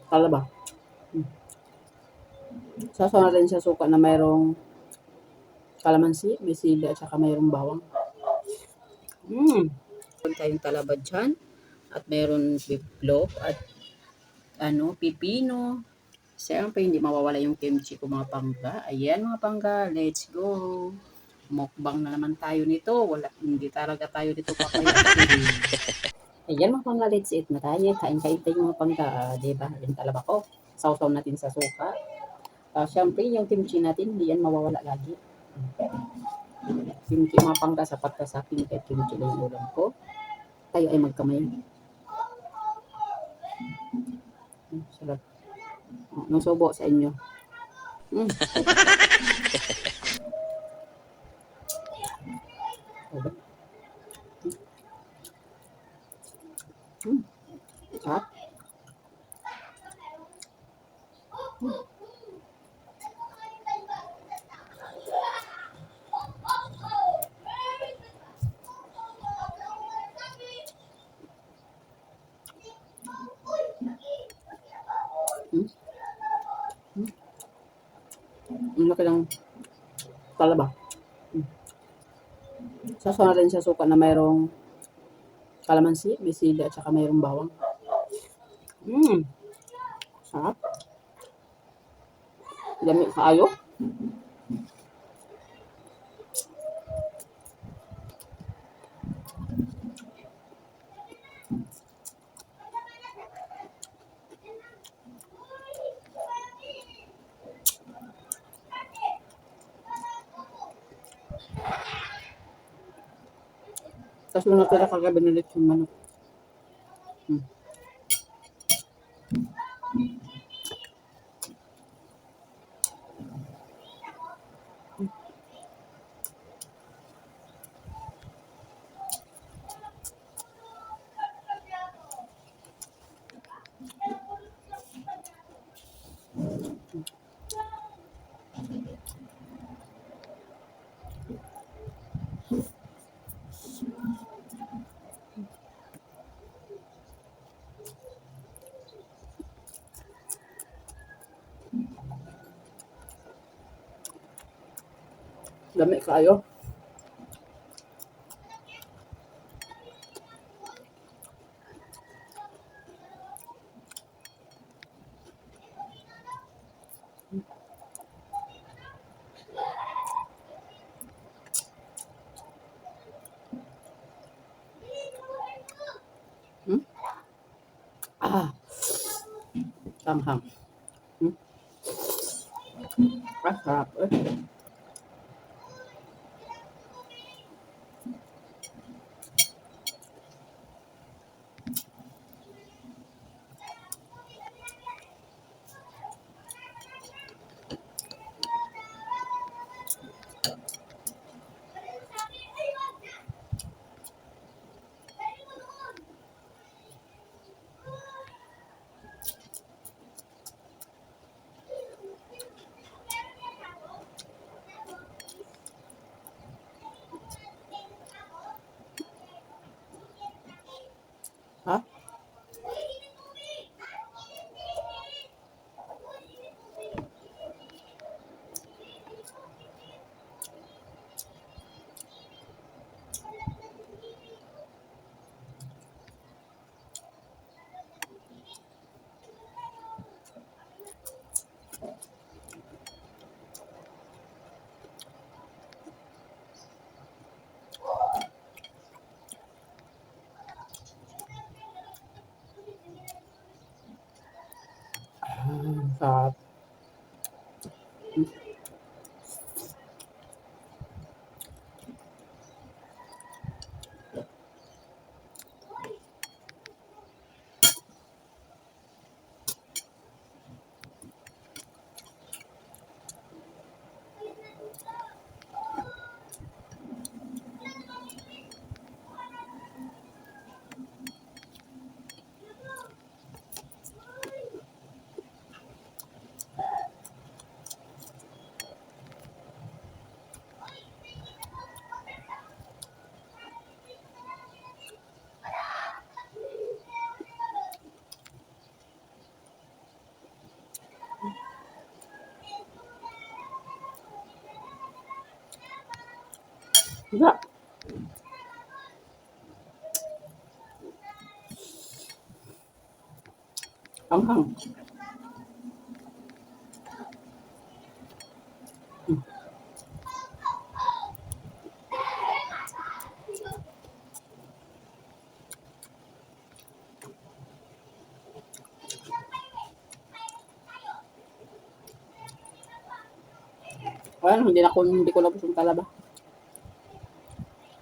Talaba. Sasaw natin sa suka na mayroong kalamansi, may sili at saka mayroong bawang. Meron tayong talaba dyan at mayroon beefloaf at pipino. Siyempre, hindi mawawala yung kimchi ko mga pangga. Ayan mga pangga, let's go. Mukbang na naman tayo nito. Hindi talaga tayo dito papayapin. Ayan mga pangga, let's eat na tayo. Kain-kain tayo mga pangga. Diba? Yung talaba ko. Sausaw natin sa suka. Siyempre, yung kimchi natin, hindi yan mawawala lagi. Kimchi mga pangga, sapat ka sa akin kahit kimchi lang yung ulam ko. Tayo ay magkamay. Sarap. Nung subo sa inyo. Sarap. Ang laki ng talaba. Sasaw natin sa suka na mayroong kalamansi, may sili at saka mayroong bawang. Sarap. Dami kaayo. Tapos nung natira kagabi na lechon manok. Dami kaayo. Tanghang. Sarap. Ha? Sarap. Wala. Anghang. Hmm. Ayan, hindi ko labos yung talaba.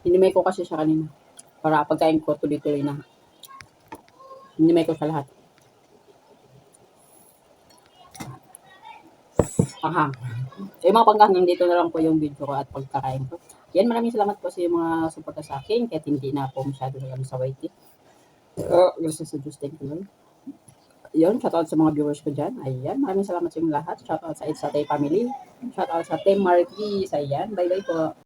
Hinimay ko kasi siya kanina. Para pagkain ko tuloy-tuloy na. Hinimay ko sa lahat. Anghang. So, yung mga panggang dito na lang po yung video ko at pagkakain ko. Yan, maraming salamat po sa yung mga suporta sa akin kahit hindi na po masyado na kami sa YT. Gusto sa Diyos, thank you Lord. Yun, shoutout sa mga viewers ko dyan. Ayan, maraming salamat sa inyong lahat. Shoutout sa It's a Day family. Shoutout sa Team Marquis. Ayan, bye-bye po.